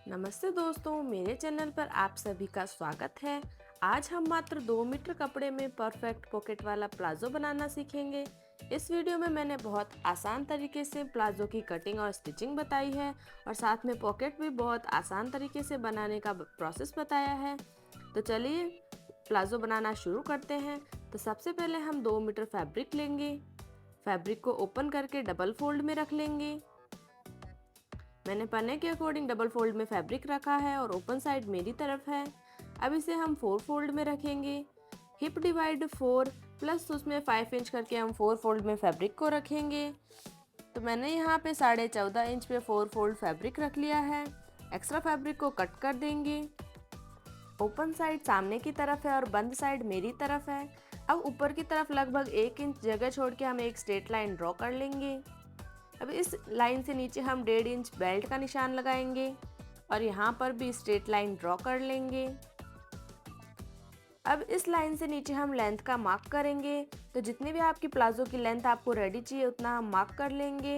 नमस्ते दोस्तों, मेरे चैनल पर आप सभी का स्वागत है। आज हम मात्र 2 मीटर कपड़े में परफेक्ट पॉकेट वाला प्लाजो बनाना सीखेंगे। इस वीडियो में मैंने बहुत आसान तरीके से प्लाजो की कटिंग और स्टिचिंग बताई है और साथ में पॉकेट भी बहुत आसान तरीके से बनाने का प्रोसेस बताया है। तो चलिए प्लाजो बनाना शुरू करते हैं। तो सबसे पहले हम 2 मीटर फैब्रिक लेंगे। फैब्रिक को ओपन करके डबल फोल्ड में रख लेंगे। मैंने पन्ने के अकॉर्डिंग डबल फोल्ड में फैब्रिक रखा है और ओपन साइड मेरी तरफ है। अब इसे हम 4 फोल्ड में रखेंगे। हिप डिवाइड 4 प्लस उसमें 5 इंच करके हम 4 फोल्ड में फैब्रिक को रखेंगे। तो मैंने यहाँ पे 14.5 इंच पे 4 फोल्ड फैब्रिक रख लिया है। एक्स्ट्रा फैब्रिक को कट कर देंगे। ओपन साइड सामने की तरफ है और बंद साइड मेरी तरफ है। अब ऊपर की तरफ लगभग 1 इंच जगह छोड़ के हम एक स्ट्रेट लाइन ड्रॉ कर लेंगे। अब इस लाइन से नीचे हम 1.5 इंच बेल्ट का निशान लगाएंगे और यहाँ पर भी स्ट्रेट लाइन ड्रॉ कर लेंगे। अब इस लाइन से नीचे हम लेंथ का मार्क करेंगे। तो जितनी भी आपकी प्लाजो की लेंथ आपको रेडी चाहिए उतना हम मार्क कर लेंगे।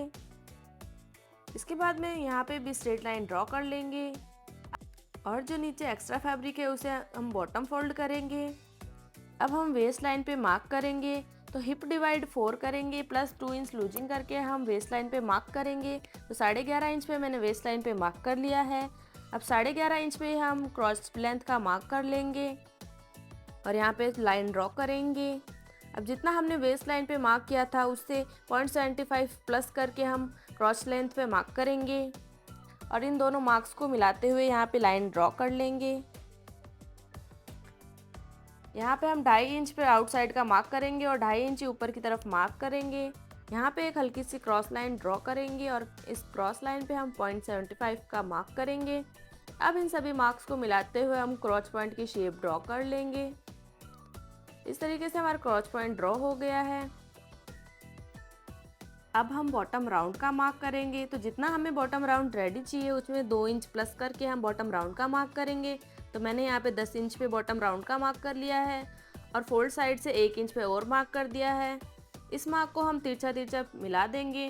इसके बाद में यहाँ पे भी स्ट्रेट लाइन ड्रॉ कर लेंगे और जो नीचे एक्स्ट्रा फैब्रिक है उसे हम बॉटम फोल्ड करेंगे। अब हम वेस्ट लाइन पे मार्क करेंगे। तो हिप डिवाइड 4 करेंगे प्लस 2 इंच लूजिंग करके हम वेस्ट लाइन पे मार्क करेंगे। तो 11.5 इंच पे मैंने वेस्ट लाइन पे मार्क कर लिया है। अब 11.5 इंच पे हम क्रॉस लेंथ का मार्क कर लेंगे और यहाँ पे लाइन ड्रॉ करेंगे। अब जितना हमने वेस्ट लाइन पे मार्क किया था उससे 0.75 प्लस करके हम क्रॉस लेंथ पे मार्क करेंगे और इन दोनों मार्क्स को मिलाते हुए यहाँ पे लाइन ड्रॉ कर लेंगे। यहाँ पे हम 2.5 इंच पे आउटसाइड का मार्क करेंगे और 2.5 इंच ऊपर की तरफ मार्क करेंगे। यहाँ पे एक हल्की सी क्रॉस लाइन ड्रॉ करेंगे और इस क्रॉस लाइन पे हम 0.75 का मार्क करेंगे। अब इन सभी मार्क्स को मिलाते हुए हम क्रॉस पॉइंट की शेप ड्रॉ कर लेंगे। इस तरीके से हमारा क्रॉस पॉइंट ड्रॉ हो गया है। अब हम बॉटम राउंड का मार्क करेंगे। तो जितना हमें बॉटम राउंड रेडी चाहिए उसमें 2 इंच प्लस करके हम बॉटम राउंड का मार्क करेंगे। तो मैंने यहाँ पे 10 इंच पे बॉटम राउंड का मार्क कर लिया है और फोल्ड साइड से 1 इंच पे और मार्क कर दिया है। इस मार्क को हम तिरछा तिरछा मिला देंगे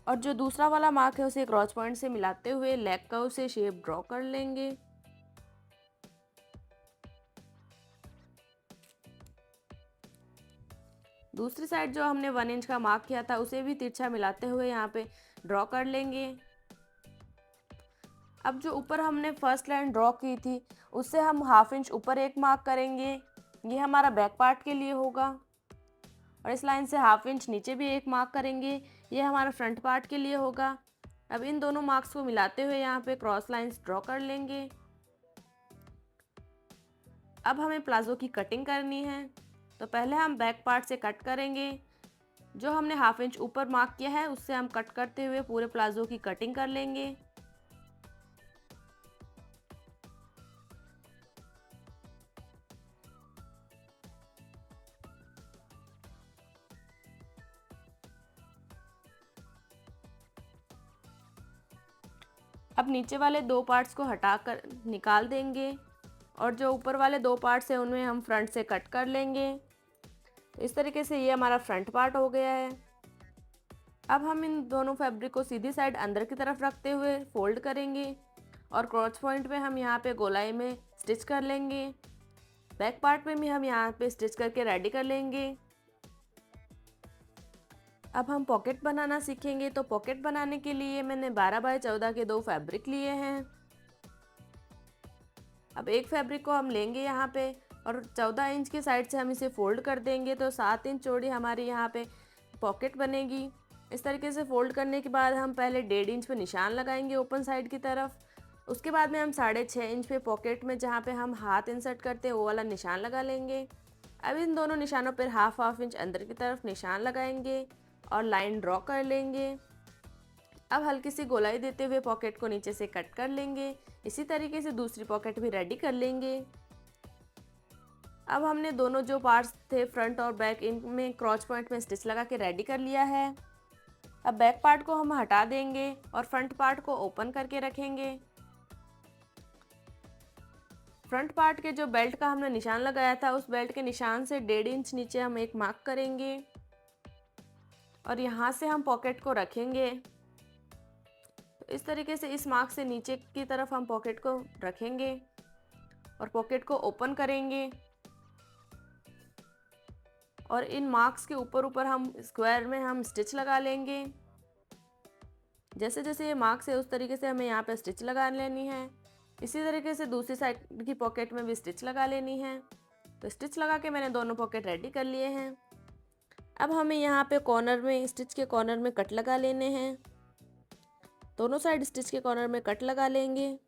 और जो दूसरा वाला मार्क है उसे क्रॉस पॉइंट से मिलाते हुए लेग कर्व से शेप ड्रॉ कर लेंगे। दूसरी साइड जो हमने 1 इंच का मार्क किया था उसे भी तिरछा मिलाते हुए यहाँ पे ड्रॉ कर लेंगे। अब जो ऊपर हमने फर्स्ट लाइन ड्रॉ की थी उससे हम 1/2 इंच ऊपर एक मार्क करेंगे। ये हमारा बैक पार्ट के लिए होगा और इस लाइन से 1/2 इंच नीचे भी एक मार्क करेंगे। ये हमारा फ्रंट पार्ट के लिए होगा। अब इन दोनों मार्क्स को मिलाते हुए यहाँ पे क्रॉस लाइंस ड्रॉ कर लेंगे। अब हमें प्लाजो की कटिंग करनी है। तो पहले हम बैक पार्ट से कट करेंगे। जो हमने 1/2 इंच ऊपर मार्क किया है उससे हम कट करते हुए पूरे प्लाजो की कटिंग कर लेंगे। अब नीचे वाले 2 पार्ट्स को हटा कर निकाल देंगे और जो ऊपर वाले 2 पार्ट्स हैं उनमें हम फ्रंट से कट कर लेंगे। तो इस तरीके से ये हमारा फ्रंट पार्ट हो गया है। अब हम इन दोनों फैब्रिक को सीधी साइड अंदर की तरफ रखते हुए फोल्ड करेंगे और क्रॉस पॉइंट पे हम यहाँ पे गोलाई में स्टिच कर लेंगे। बैक पार्ट में भी हम यहाँ पे स्टिच करके रेडी कर लेंगे। अब हम पॉकेट बनाना सीखेंगे। तो पॉकेट बनाने के लिए मैंने 12 बाय 14 के 2 फैब्रिक लिए हैं। अब एक फैब्रिक को हम लेंगे यहाँ पे और 14 इंच की साइड से हम इसे फोल्ड कर देंगे। तो 7 इंच चौड़ी हमारी यहाँ पे पॉकेट बनेगी। इस तरीके से फोल्ड करने के बाद हम पहले 1.5 इंच पे निशान लगाएंगे ओपन साइड की तरफ। उसके बाद में हम 6.5 इंच पे पॉकेट में जहाँ पे हम हाथ इंसर्ट करते हैं वो वाला निशान लगा लेंगे। अब इन दोनों निशानों पर हाफ इंच अंदर की तरफ निशान लगाएंगे और लाइन ड्रॉ कर लेंगे। अब हल्की सी गोलाई देते हुए पॉकेट को नीचे से कट कर लेंगे। इसी तरीके से दूसरी पॉकेट भी रेडी कर लेंगे। अब हमने दोनों जो पार्ट्स थे फ्रंट और बैक इनमें क्रॉच पॉइंट में स्टिच लगा के रेडी कर लिया है। अब बैक पार्ट को हम हटा देंगे और फ्रंट पार्ट को ओपन करके रखेंगे। फ्रंट पार्ट के जो बेल्ट का हमने निशान लगाया था उस बेल्ट के निशान से 1.5 इंच नीचे हम एक मार्क करेंगे और यहाँ से हम पॉकेट को रखेंगे। तो इस तरीके से इस मार्क से नीचे की तरफ हम पॉकेट को रखेंगे और पॉकेट को ओपन करेंगे और इन मार्क्स के ऊपर ऊपर हम स्क्वायर में हम स्टिच लगा लेंगे। जैसे जैसे ये मार्क्स है उस तरीके से हमें यहाँ पे स्टिच लगा लेनी है। इसी तरीके से दूसरी साइड की पॉकेट में भी स्टिच लगा लेनी है। तो स्टिच लगा के मैंने दोनों पॉकेट रेडी कर लिए हैं। अब हमें यहाँ पे कॉर्नर में, स्टिच के कॉर्नर में कट लगा लेने हैं। दोनों साइड स्टिच के कॉर्नर में कट लगा लेंगे।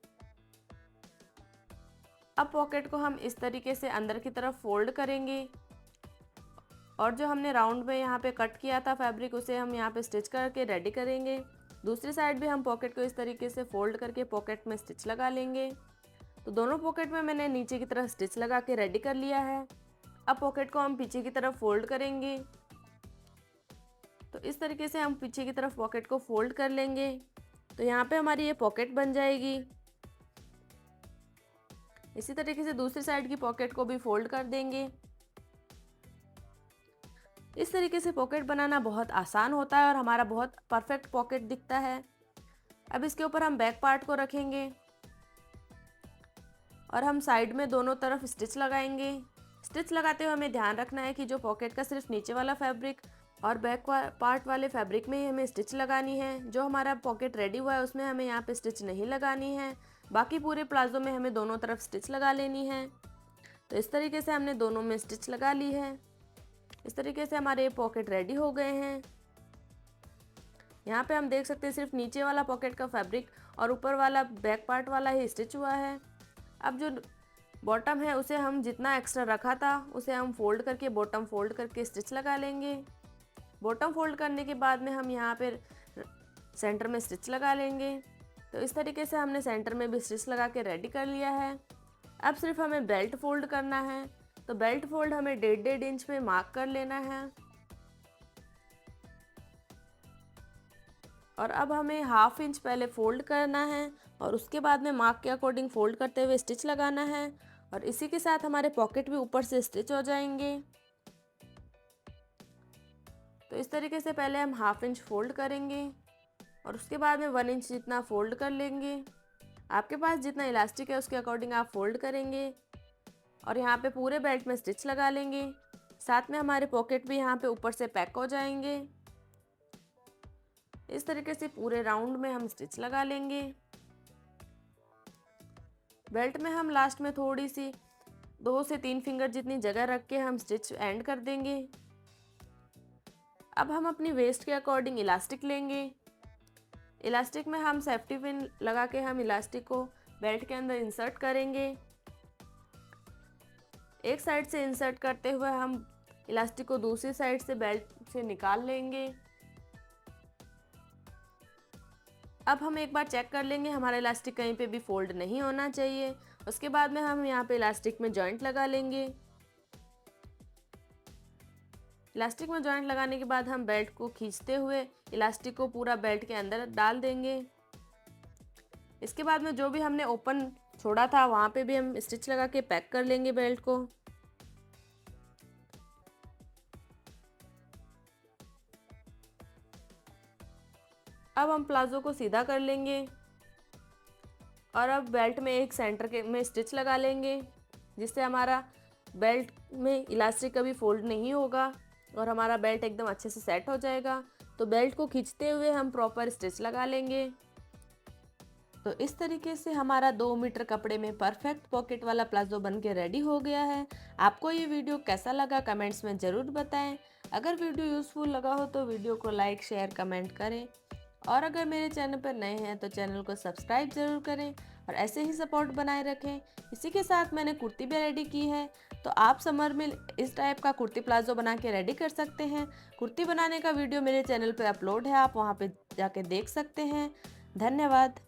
अब पॉकेट को हम इस तरीके से अंदर की तरफ फोल्ड करेंगे और जो हमने राउंड में यहाँ पे कट किया था फैब्रिक, उसे हम यहाँ पे स्टिच करके रेडी करेंगे। दूसरी साइड भी हम पॉकेट को इस तरीके से फोल्ड करके पॉकेट में स्टिच लगा लेंगे। तो दोनों पॉकेट में मैंने नीचे की तरफ स्टिच लगा के रेडी कर लिया है। अब पॉकेट को हम पीछे की तरफ फोल्ड करेंगे। तो इस तरीके से हम पीछे की तरफ पॉकेट को फोल्ड कर लेंगे। तो यहाँ पे हमारी ये पॉकेट बन जाएगी। इसी तरीके से दूसरी साइड की पॉकेट को भी फोल्ड कर देंगे। इस तरीके से पॉकेट बनाना बहुत आसान होता है और हमारा बहुत परफेक्ट पॉकेट दिखता है। अब इसके ऊपर हम बैक पार्ट को रखेंगे और हम साइड में दोनों तरफ स्टिच लगाएंगे। स्टिच लगाते हुए हमें ध्यान रखना है कि जो पॉकेट का सिर्फ नीचे वाला फैब्रिक और बैक पार्ट वाले फैब्रिक में ही हमें स्टिच लगानी है। जो हमारा पॉकेट रेडी हुआ है उसमें हमें यहाँ पे स्टिच नहीं लगानी है। बाकी पूरे प्लाजो में हमें दोनों तरफ स्टिच लगा लेनी है। तो इस तरीके से हमने दोनों में स्टिच लगा ली है। इस तरीके से हमारे पॉकेट रेडी हो गए हैं। यहाँ पे हम देख सकते हैं सिर्फ नीचे वाला पॉकेट का फैब्रिक और ऊपर वाला बैक पार्ट वाला ही स्टिच हुआ है। अब जो बॉटम है उसे हम जितना एक्स्ट्रा रखा था उसे हम फोल्ड करके, बॉटम फोल्ड करके स्टिच लगा लेंगे। बॉटम फोल्ड करने के बाद में हम यहाँ पे सेंटर में स्टिच लगा लेंगे। तो इस तरीके से हमने सेंटर में भी स्टिच लगा के रेडी कर लिया है। अब सिर्फ हमें बेल्ट फोल्ड करना है। तो बेल्ट फोल्ड हमें 1.5 इंच पे मार्क कर लेना है और अब हमें 1/2 इंच पहले फोल्ड करना है और उसके बाद में मार्क के अकॉर्डिंग फोल्ड करते हुए स्टिच लगाना है और इसी के साथ हमारे पॉकेट भी ऊपर से स्टिच हो जाएंगे। तो इस तरीके से पहले हम 1/2 इंच फोल्ड करेंगे और उसके बाद में 1 इंच जितना फोल्ड कर लेंगे। आपके पास जितना इलास्टिक है उसके अकॉर्डिंग आप फोल्ड करेंगे और यहाँ पे पूरे बेल्ट में स्टिच लगा लेंगे। साथ में हमारे पॉकेट भी यहाँ पे ऊपर से पैक हो जाएंगे। इस तरीके से पूरे राउंड में हम स्टिच लगा लेंगे। बेल्ट में हम लास्ट में थोड़ी सी 2 से 3 फिंगर जितनी जगह रख के हम स्टिच एंड कर देंगे। अब हम अपनी वेस्ट के अकॉर्डिंग इलास्टिक लेंगे। इलास्टिक में हम सेफ्टी पिन लगा के हम इलास्टिक को बेल्ट के अंदर इंसर्ट करेंगे। एक साइड से इंसर्ट करते हुए हम इलास्टिक को दूसरी साइड से बेल्ट से निकाल लेंगे। अब हम एक बार चेक कर लेंगे, हमारा इलास्टिक कहीं पे भी फोल्ड नहीं होना चाहिए। उसके बाद में हम यहाँ पे इलास्टिक में जॉइंट लगा लेंगे। इलास्टिक में जॉइंट लगाने के बाद हम बेल्ट को खींचते हुए इलास्टिक को पूरा बेल्ट के अंदर डाल देंगे। इसके बाद में जो भी हमने ओपन छोड़ा था वहाँ पे भी हम स्टिच लगा के पैक कर लेंगे बेल्ट को। अब हम प्लाजो को सीधा कर लेंगे और अब बेल्ट में एक सेंटर के में स्टिच लगा लेंगे, जिससे हमारा बेल्ट में इलास्टिक कभी फोल्ड नहीं होगा और हमारा बेल्ट एकदम अच्छे से सेट हो जाएगा। तो बेल्ट को खींचते हुए हम प्रॉपर स्टिच लगा लेंगे। तो इस तरीके से हमारा 2 मीटर कपड़े में परफेक्ट पॉकेट वाला प्लाजो बन के रेडी हो गया है। आपको ये वीडियो कैसा लगा कमेंट्स में ज़रूर बताएं। अगर वीडियो यूज़फुल लगा हो तो वीडियो को लाइक, शेयर, कमेंट करें और अगर मेरे चैनल पर नए हैं तो चैनल को सब्सक्राइब ज़रूर करें और ऐसे ही सपोर्ट बनाए रखें। इसी के साथ मैंने कुर्ती भी रेडी की है, तो आप समर में इस टाइप का कुर्ती प्लाजो बना के रेडी कर सकते हैं। कुर्ती बनाने का वीडियो मेरे चैनल पर अपलोड है, आप वहाँ पे जाके देख सकते हैं। धन्यवाद।